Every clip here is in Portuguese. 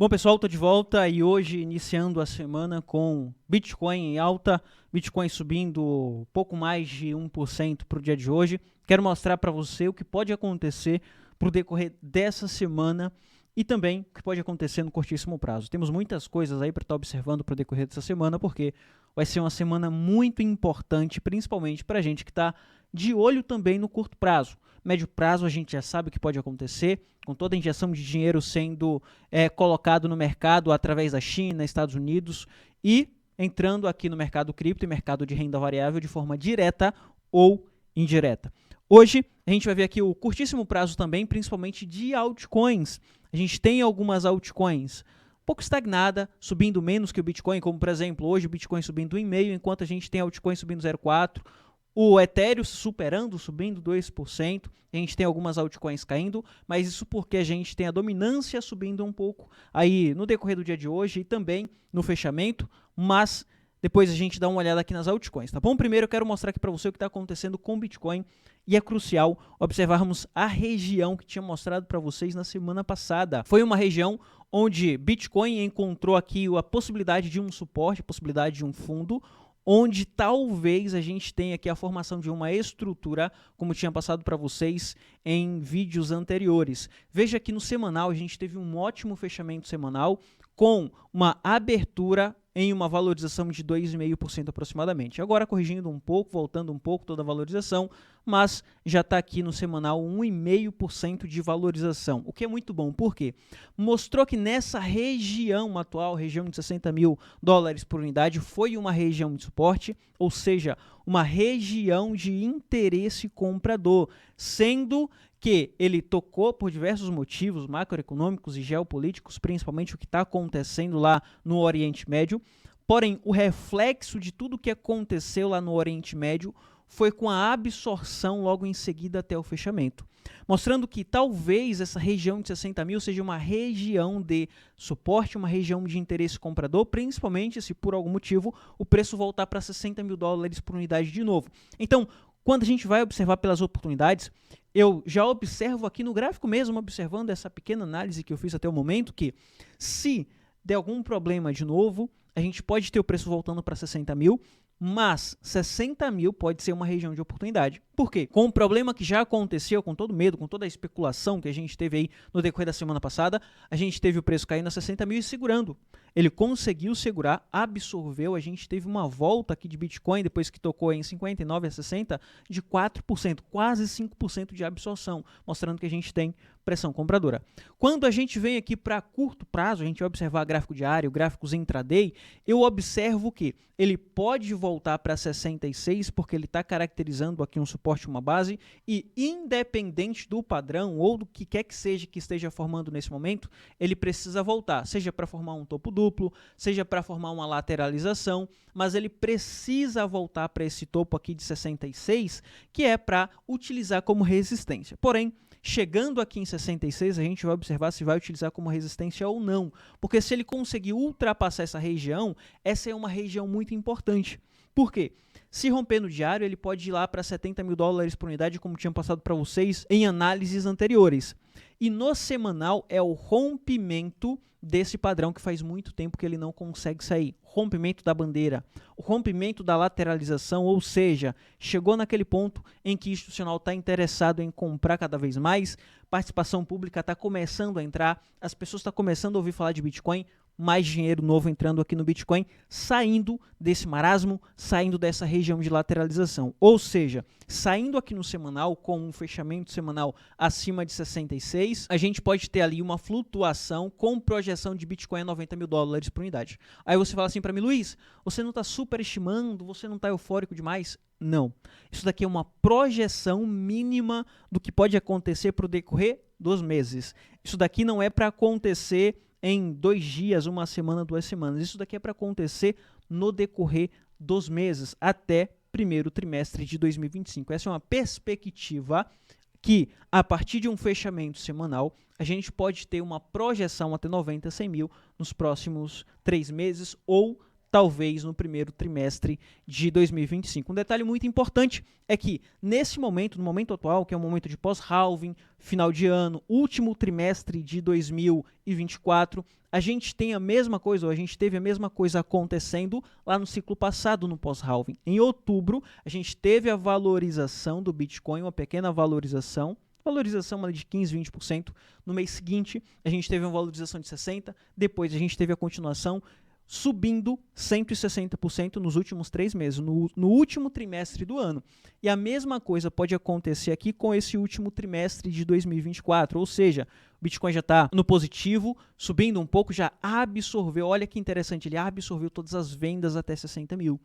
Bom, pessoal, estou de volta e hoje iniciando a semana com Bitcoin em alta, Bitcoin subindo pouco mais de 1% para o dia de hoje. Quero mostrar para você o que pode acontecer para o decorrer dessa semana e também o que pode acontecer no curtíssimo prazo. Temos muitas coisas aí para estar observando para o decorrer dessa semana, porque vai ser uma semana muito importante, principalmente para a gente que está de olho também no curto prazo. Médio prazo a gente já sabe o que pode acontecer, com toda a injeção de dinheiro sendo colocado no mercado através da China, Estados Unidos e entrando aqui no mercado cripto e mercado de renda variável de forma direta ou indireta. Hoje a gente vai ver aqui o curtíssimo prazo também, principalmente de altcoins. A gente tem algumas altcoins um pouco estagnada, subindo menos que o Bitcoin, como por exemplo, hoje o Bitcoin subindo 1,5%, enquanto a gente tem altcoin subindo 0,4%. O Ethereum superando, subindo 2%, a gente tem algumas altcoins caindo, mas isso porque a gente tem a dominância subindo um pouco aí no decorrer do dia de hoje e também no fechamento, mas depois a gente dá uma olhada aqui nas altcoins, tá bom? Primeiro eu quero mostrar aqui para você o que está acontecendo com o Bitcoin e é crucial observarmos a região que tinha mostrado para vocês na semana passada. Foi uma região onde Bitcoin encontrou aqui a possibilidade de um suporte, a possibilidade de um fundo, onde talvez a gente tenha aqui a formação de uma estrutura, como tinha passado para vocês em vídeos anteriores. Veja que no semanal a gente teve um ótimo fechamento semanal com uma abertura em uma valorização de 2,5% aproximadamente. Agora corrigindo um pouco, voltando um pouco toda a valorização, mas já está aqui no semanal 1,5% de valorização, o que é muito bom. Por quê? Mostrou que nessa região atual, região de 60 mil dólares por unidade, foi uma região de suporte, ou seja, uma região de interesse comprador, sendo que ele tocou por diversos motivos macroeconômicos e geopolíticos, principalmente o que está acontecendo lá no Oriente Médio. Porém, o reflexo de tudo o que aconteceu lá no Oriente Médio foi com a absorção logo em seguida até o fechamento, mostrando que talvez essa região de 60 mil seja uma região de suporte, uma região de interesse comprador, principalmente se por algum motivo o preço voltar para 60 mil dólares por unidade de novo. Então, quando a gente vai observar pelas oportunidades, eu já observo aqui no gráfico mesmo, observando essa pequena análise que eu fiz até o momento, que se der algum problema de novo, a gente pode ter o preço voltando para 60 mil, mas 60 mil pode ser uma região de oportunidade. Por quê? Com o problema que já aconteceu, com todo medo, com toda a especulação que a gente teve aí no decorrer da semana passada, a gente teve o preço caindo a 60 mil e segurando. Ele conseguiu segurar, absorveu, a gente teve uma volta aqui de Bitcoin, depois que tocou em 59 a 60, de 4%, quase 5% de absorção, mostrando que a gente tem pressão compradora. Quando a gente vem aqui para curto prazo, a gente vai observar gráfico diário, gráficos intraday, eu observo que ele pode voltar para 66, porque ele está caracterizando aqui um suporte, uma base, e independente do padrão ou do que quer que seja que esteja formando nesse momento, ele precisa voltar, seja para formar um topo duplo, seja para formar uma lateralização, mas ele precisa voltar para esse topo aqui de 66, que é para utilizar como resistência. Porém, chegando aqui em 66, a gente vai observar se vai utilizar como resistência ou não, porque se ele conseguir ultrapassar essa região, essa é uma região muito importante. Por quê? Se romper no diário, ele pode ir lá para 70 mil dólares por unidade, como tinha passado para vocês em análises anteriores. E no semanal é o rompimento desse padrão que faz muito tempo que ele não consegue sair. Rompimento da bandeira, o rompimento da lateralização, ou seja, chegou naquele ponto em que o institucional está interessado em comprar cada vez mais, participação pública está começando a entrar, as pessoas estão começando a ouvir falar de Bitcoin, mais dinheiro novo entrando aqui no Bitcoin, saindo desse marasmo, saindo dessa região de lateralização. Ou seja, saindo aqui no semanal, com um fechamento semanal acima de 66, a gente pode ter ali uma flutuação com projeção de Bitcoin a 90 mil dólares por unidade. Aí você fala assim para mim, Luiz, você não está superestimando, você não está eufórico demais? Não. Isso daqui é uma projeção mínima do que pode acontecer para o decorrer dos meses. Isso daqui não é para acontecer em 2 dias, 1 semana, 2 semanas. Isso daqui é para acontecer no decorrer dos meses, até primeiro trimestre de 2025. Essa é uma perspectiva que, a partir de um fechamento semanal, a gente pode ter uma projeção até 90, 100 mil nos próximos 3 meses ou talvez no primeiro trimestre de 2025. Um detalhe muito importante é que, nesse momento, no momento atual, que é um momento de pós-halving, final de ano, último trimestre de 2024, a gente tem a mesma coisa, ou a gente teve a mesma coisa acontecendo lá no ciclo passado, no pós-halving. Em outubro, a gente teve a valorização do Bitcoin, uma pequena valorização de 15, 20%. No mês seguinte, a gente teve uma valorização de 60%, depois a gente teve a continuação subindo 160% nos últimos 3 meses, no último trimestre do ano. E a mesma coisa pode acontecer aqui com esse último trimestre de 2024, ou seja, o Bitcoin já está no positivo, subindo um pouco, já absorveu, olha que interessante, ele absorveu todas as vendas até 60 mil.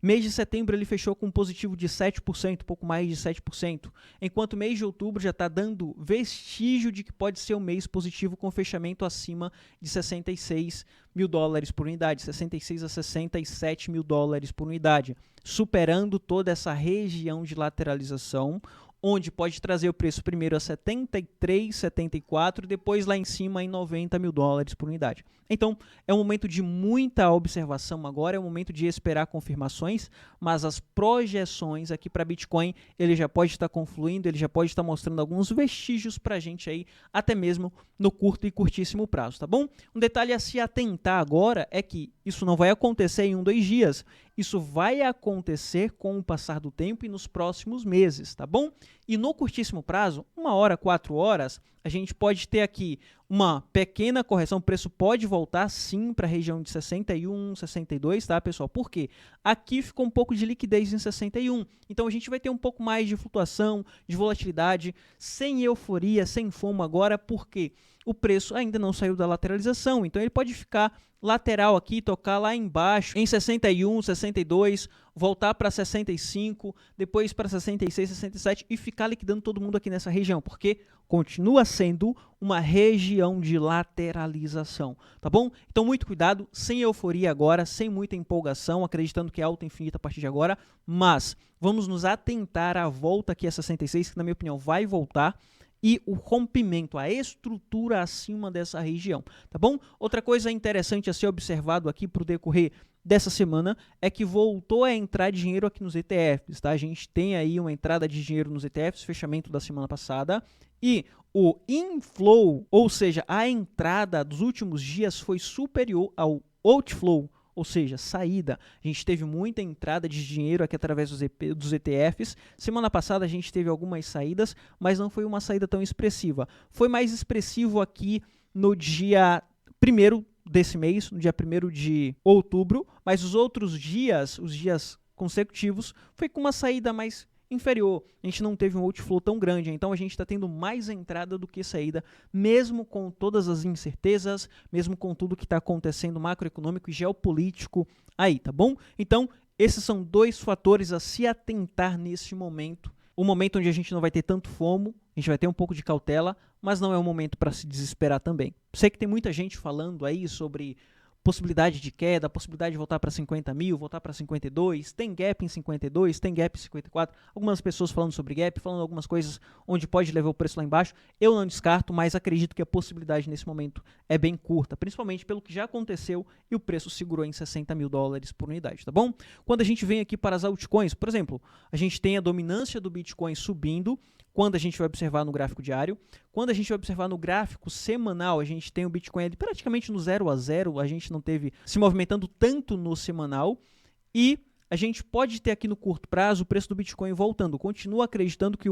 Mês de setembro ele fechou com um positivo de 7%, pouco mais de 7%, enquanto mês de outubro já está dando vestígio de que pode ser um mês positivo com fechamento acima de 66 mil dólares por unidade, 66 a 67 mil dólares por unidade, superando toda essa região de lateralização, onde pode trazer o preço primeiro a 73, 74, depois lá em cima em 90 mil dólares por unidade. Então, é um momento de muita observação agora, é um momento de esperar confirmações, mas as projeções aqui para Bitcoin, ele já pode estar confluindo, ele já pode estar mostrando alguns vestígios para a gente aí, até mesmo no curto e curtíssimo prazo, tá bom? Um detalhe a se atentar agora é que isso não vai acontecer em 1, 2 dias, isso vai acontecer com o passar do tempo e nos próximos meses, tá bom? E no curtíssimo prazo, 1 hora, 4 horas, a gente pode ter aqui uma pequena correção, o preço pode voltar sim para a região de 61, 62, tá, pessoal? Por quê? Aqui ficou um pouco de liquidez em 61, então a gente vai ter um pouco mais de flutuação, de volatilidade, sem euforia, sem FOMO agora, porque o preço ainda não saiu da lateralização, então ele pode ficar lateral aqui, tocar lá embaixo em 61, 62, voltar para 65, depois para 66, 67 e ficar liquidando todo mundo aqui nessa região, porque continua sendo uma região de lateralização, tá bom? Então muito cuidado, sem euforia agora, sem muita empolgação, acreditando que é alta infinita a partir de agora, mas vamos nos atentar à volta aqui a 66, que na minha opinião vai voltar, e o rompimento, a estrutura acima dessa região, tá bom? Outra coisa interessante a ser observado aqui para o decorrer dessa semana é que voltou a entrar dinheiro aqui nos ETFs, tá? A gente tem aí uma entrada de dinheiro nos ETFs, fechamento da semana passada, e o inflow, ou seja, a entrada dos últimos dias foi superior ao outflow, ou seja, saída. A gente teve muita entrada de dinheiro aqui através dos ETFs. Semana passada a gente teve algumas saídas, mas não foi uma saída tão expressiva. Foi mais expressivo aqui no dia 1º desse mês, no dia 1º de outubro, mas os outros dias, os dias consecutivos, foi com uma saída mais inferior. A gente não teve um outflow tão grande, então a gente está tendo mais entrada do que saída, mesmo com todas as incertezas, mesmo com tudo que está acontecendo macroeconômico e geopolítico aí, tá bom? Então, esses são 2 fatores a se atentar nesse momento. Um momento onde a gente não vai ter tanto FOMO, a gente vai ter um pouco de cautela, mas não é um momento para se desesperar também. Sei que tem muita gente falando aí sobre possibilidade de queda, possibilidade de voltar para 50 mil, voltar para 52, tem gap em 52, tem gap em 54, algumas pessoas falando sobre gap, falando algumas coisas onde pode levar o preço lá embaixo, eu não descarto, mas acredito que a possibilidade nesse momento é bem curta, principalmente pelo que já aconteceu e o preço segurou em 60 mil dólares por unidade, tá bom? Quando a gente vem aqui para as altcoins, por exemplo, a gente tem a dominância do Bitcoin subindo, quando a gente vai observar no gráfico diário. Quando a gente vai observar no gráfico semanal, a gente tem o Bitcoin ali praticamente no 0 a 0, a gente não teve se movimentando tanto no semanal, e a gente pode ter aqui no curto prazo o preço do Bitcoin voltando. Continuo acreditando que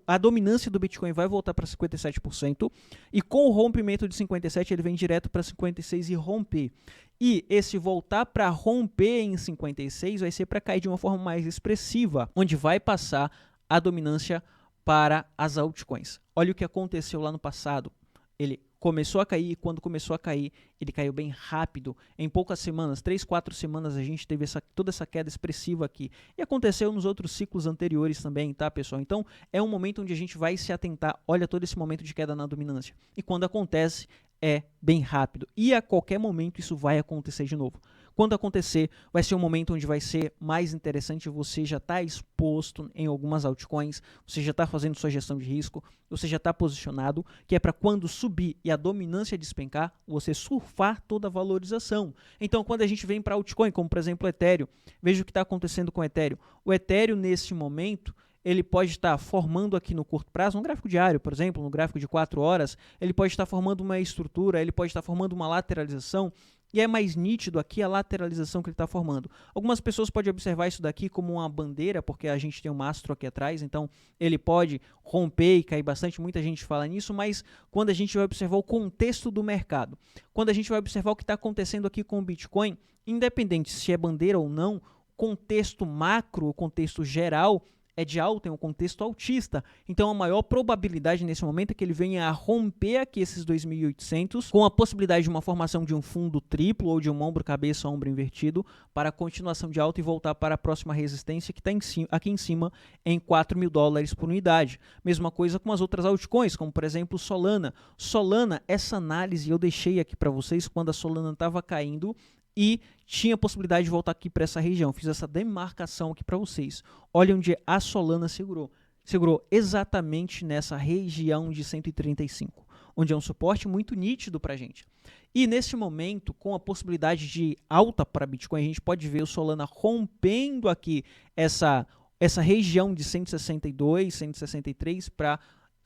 a dominância do Bitcoin vai voltar para 57%, e com o rompimento de 57 ele vem direto para 56 e romper. E esse voltar para romper em 56 vai ser para cair de uma forma mais expressiva, onde vai passar a dominância para as altcoins. Olha o que aconteceu lá no passado. Ele começou a cair, e quando começou a cair, ele caiu bem rápido. Em poucas semanas, 3, 4 semanas, a gente teve toda essa queda expressiva aqui. E aconteceu nos outros ciclos anteriores também, tá, pessoal? Então, é um momento onde a gente vai se atentar. Olha todo esse momento de queda na dominância. E quando acontece, é bem rápido. E a qualquer momento isso vai acontecer de novo. Quando acontecer, vai ser um momento onde vai ser mais interessante, você já está exposto em algumas altcoins, você já está fazendo sua gestão de risco, você já está posicionado, que é para quando subir e a dominância despencar, você surfar toda a valorização. Então, quando a gente vem para altcoin, como por exemplo o Ethereum, veja o que está acontecendo com o Ethereum. O Ethereum, nesse momento, ele pode estar formando aqui no curto prazo, no gráfico diário, por exemplo, no gráfico de 4 horas, ele pode estar formando uma estrutura, ele pode estar formando uma lateralização, e é mais nítido aqui a lateralização que ele está formando. Algumas pessoas podem observar isso daqui como uma bandeira, porque a gente tem um mastro aqui atrás, então ele pode romper e cair bastante, muita gente fala nisso, mas quando a gente vai observar o contexto do mercado, quando a gente vai observar o que está acontecendo aqui com o Bitcoin, independente se é bandeira ou não, contexto macro, o contexto geral é de alta, é um contexto altista. Então a maior probabilidade nesse momento é que ele venha a romper aqui esses 2.800, com a possibilidade de uma formação de um fundo triplo ou de um ombro cabeça ombro invertido para a continuação de alta e voltar para a próxima resistência que está aqui em cima em $4.000 por unidade. Mesma coisa com as outras altcoins, como por exemplo Solana. Solana, essa análise eu deixei aqui para vocês quando a Solana estava caindo e tinha possibilidade de voltar aqui para essa região. Fiz essa demarcação aqui para vocês. Olha onde a Solana segurou. Segurou exatamente nessa região de 135, onde é um suporte muito nítido para a gente. E nesse momento, com a possibilidade de alta para Bitcoin, a gente pode ver o Solana rompendo aqui essa região de 162, 163 para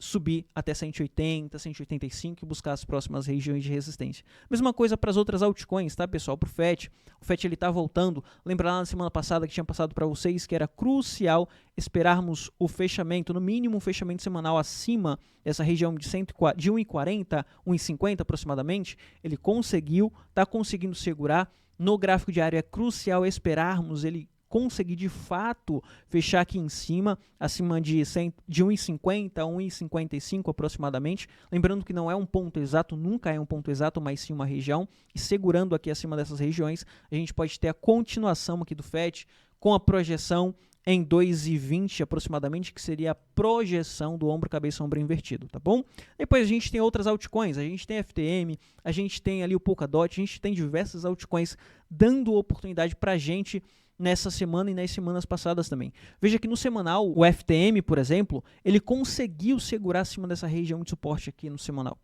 subir até 180, 185 e buscar as próximas regiões de resistência. Mesma coisa para as outras altcoins, tá, pessoal? Para o FET. O FET ele está voltando. Lembra lá na semana passada que tinha passado para vocês que era crucial esperarmos o fechamento, no mínimo um fechamento semanal acima dessa região de 1,40, 1,50 aproximadamente. Ele conseguiu, está conseguindo segurar. No gráfico diário é crucial esperarmos ele conseguir de fato fechar aqui em cima, acima de 1,50 a 1,55 aproximadamente. Lembrando que não é um ponto exato, nunca é um ponto exato, mas sim uma região. E segurando aqui acima dessas regiões, a gente pode ter a continuação aqui do FET com a projeção em 2,20 aproximadamente, que seria a projeção do ombro, cabeça, ombro invertido, tá bom? Depois a gente tem outras altcoins, a gente tem FTM, a gente tem ali o Polkadot, a gente tem diversas altcoins dando oportunidade pra gente nessa semana e nas semanas passadas também. Veja que no semanal, o FTM, por exemplo, ele conseguiu segurar acima dessa região de suporte aqui no semanal.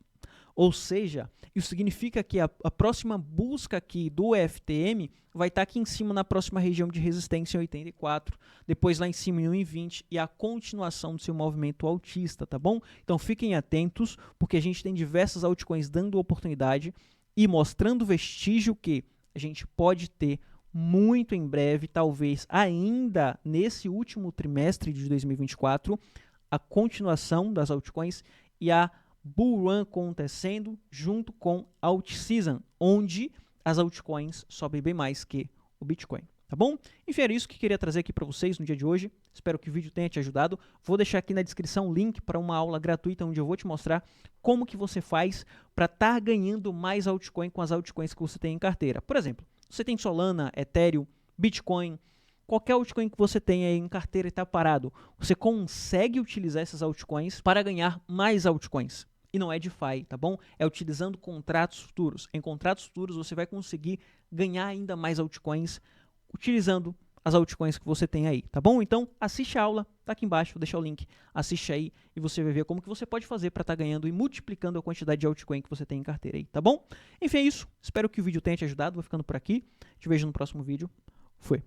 Ou seja, isso significa que a próxima busca aqui do FTM vai estar aqui em cima na próxima região de resistência em 84, depois lá em cima em 1,20 e a continuação do seu movimento altista, tá bom? Então fiquem atentos, porque a gente tem diversas altcoins dando oportunidade e mostrando vestígio que a gente pode ter muito em breve, talvez ainda nesse último trimestre de 2024, a continuação das altcoins e a bull run acontecendo junto com alt season, onde as altcoins sobem bem mais que o Bitcoin, tá bom? Enfim, era isso que queria trazer aqui para vocês no dia de hoje. Espero que o vídeo tenha te ajudado. Vou deixar aqui na descrição um link para uma aula gratuita onde eu vou te mostrar como que você faz para estar ganhando mais altcoin com as altcoins que você tem em carteira. Por exemplo, você tem Solana, Ethereum, Bitcoin, qualquer altcoin que você tenha aí em carteira e está parado, você consegue utilizar essas altcoins para ganhar mais altcoins. E não é DeFi, tá bom? É utilizando contratos futuros. Em contratos futuros você vai conseguir ganhar ainda mais altcoins utilizando as altcoins que você tem aí, tá bom? Então assiste a aula, tá aqui embaixo, vou deixar o link, assiste aí e você vai ver como que você pode fazer para estar ganhando e multiplicando a quantidade de altcoin que você tem em carteira aí, tá bom? Enfim, é isso, espero que o vídeo tenha te ajudado, vou ficando por aqui, te vejo no próximo vídeo,